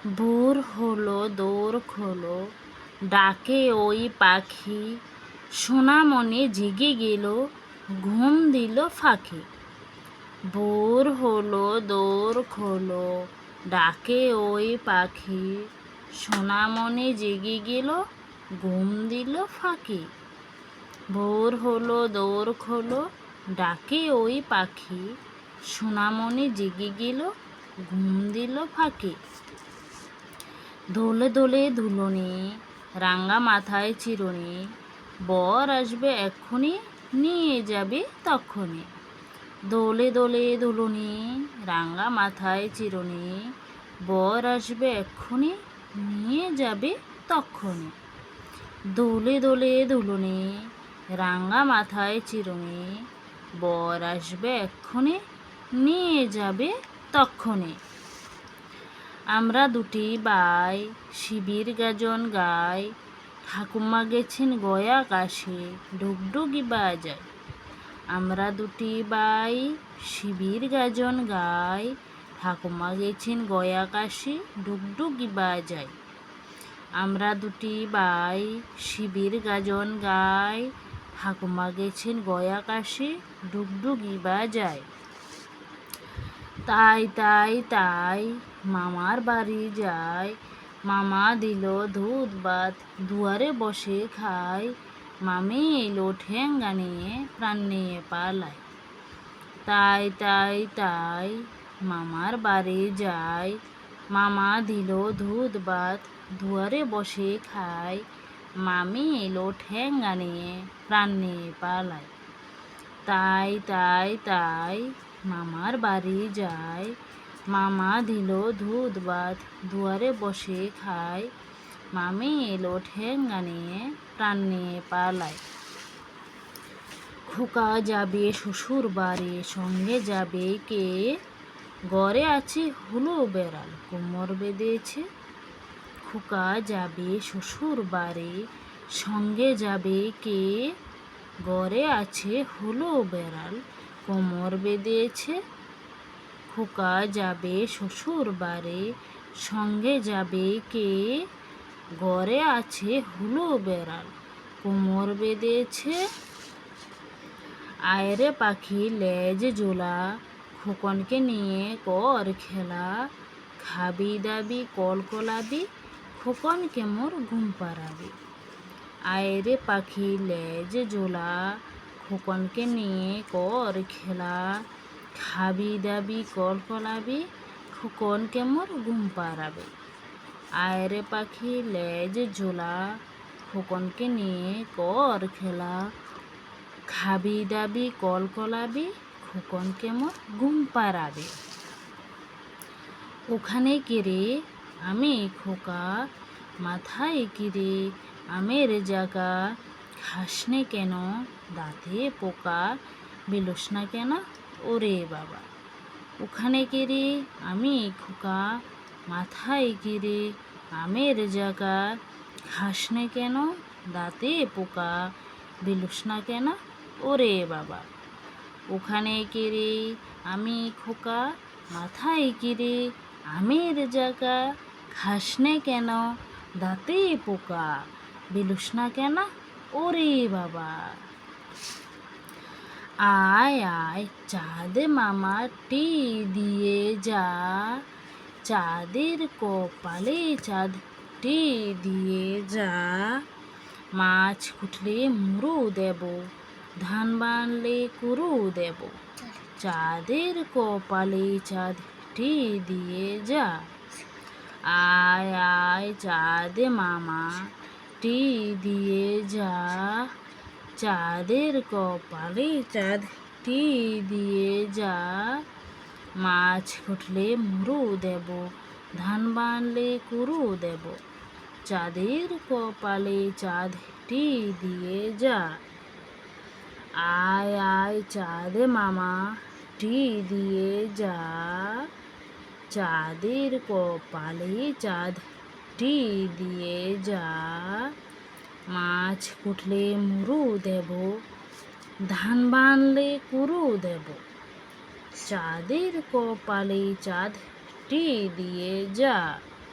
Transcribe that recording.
ভোর হলো দোর খোলো, ডাকে ওই পাখি, সোনামণি জেগে গেল, ঘুম দিল ফাঁকি। ভোর হলো দোর খোলো, ডাকে ওই পাখি, সোনামণি জেগে গেল, ঘুম দিল ফাঁকি। ভোর হলো দোর খোলো, ডাকে ওই পাখি, সোনামণি জেগে গেল, ঘুম দিল ফাঁকি। দোলে দোলে দুলনি, রাঙা মাথায় চিরুনি, বর আসবে এক্ষুনি, নিয়ে যাবে তক্ষুনি। দোলে দোলে দুলনি, রাঙা মাথায় চিরুনি, বর আসবে এক্ষুনি, নিয়ে যাবে তক্ষুনি। দোলে দোলে দুলনি, রাঙা মাথায় চিরুনি, বর আসবে এক্ষুনি, নিয়ে যাবে তক্ষুনি। আমরা দুটি ভাই শিবির গাজন গাই, ঠাকুমা গেছেন গয়া কাশে, ডুগডুগি বাজায়। আমরা দুটি ভাই শিবির গাজন গাই, ঠাকুমা গেছেন গয়া কাশে, ডুগডুগি বাজায়। আমরা দুটি ভাই শিবির গাজন গাই, ঠাকুমা গেছেন গয়া কাশে, ডুগডুগি বাজায়। তাই তাই তাই মামার বাড়ি যাই, মামা দিল দুধ ভাত, দুয়ারে বসে খাই, মামি এলো ঠেঙ্গা নিয়ে, প্রাণ নিয়ে পালায়। তাই তাই তাই মামার বাড়ি যাই, মামা দিল দুধ ভাত, দুয়ারে বসে খাই, মামি এলো ঠেঙ্গা নিয়ে, প্রাণ নিয়ে পালায়। তাই তাই তাই মামার বাড়ি যাই, মামা দিল দুধ ভাত, দুয়ারে বসে খাই, মামি এলো ঠেঙ্গা নিয়ে, প্রাণ নিয়ে পালায়। খোকা যাবে শ্বশুর বাড়ি, সঙ্গে যাবে কে, ঘরে আছে হুলো বেড়াল, কোমর বেঁধেছে। খোকা যাবে শ্বশুর বাড়ি, সঙ্গে যাবে কে, ঘরে আছে হুলো বেড়াল, কোমর বেঁধেছে। খোকা যাবে শ্বশুর বাড়ি, সঙ্গে যাবে কে, ঘরে আছে হুলো বেড়াল, কোমর বেঁধেছে। আয়রে পাখি লেজ জোলা, খোকনকে নিয়ে কর খেলা, খাবি দাবি কলকলাবি, খোকনকে মোর ঘুম পাড়াবি। আয়রে পাখি লেজ জোলা, খোকনকে নিয়ে কর খেলা, খাবি দাবি কলকলাবি, খোকনকে মোর ঘুম পাড়াবে। আয়রে পাখি লেজ জোলা, খোকনকে নিয়ে কর খেলা, খাবি দাবি কলকলাবি, খোকনকে মোর ঘুম পাড়াবে। ওখানে কিরে আমি খোকা, মাথায় কিরে আমের জাগা, খাসনে কেন দাঁতে পোকা, বিলোস না কেন ওরে বাবা। ওখানে কিরে আমি খোকা, মাথায় কিরে আমের জাগা, খাসনে কেন দাঁতে পোকা, বিলোস না কেন ওরে বাবা। ওখানে কিরে আমি খোকা, মাথায় কিরে আমের জাগা, খাসনে কেন দাঁতে পোকা, বিলোস না কেন ওরে বাবা। আয় আয় চাঁদ মামা টি দিয়ে যা, চাঁদের কপালে চাঁদ টি দিয়ে যা, মাছ কুটলে মুড়ো দেব, ধান বানলে কুড়ো দেব, চাঁদের কপালে চাঁদ টি দিয়ে যা। আয় আয় চাঁদ মামা টি দিয়ে যা, চাঁদের কপালে চাঁদ টি দিয়ে যা, মাছ কুটলে মুড়ো দেব, ধান বানলে কুড়ো দেব, চাঁদের কপালে চাঁদ টি দিয়ে যা। আয় আয় চাঁদ মামা টি দিয়ে যা, চাঁদের কপালে চাঁদ টি দিয়ে যা, মাছ কুটলে মুড়ো দেব, ধান বানলে কুড়ো দেব, চাঁদের কপালে চাঁদ টি দিয়ে যা।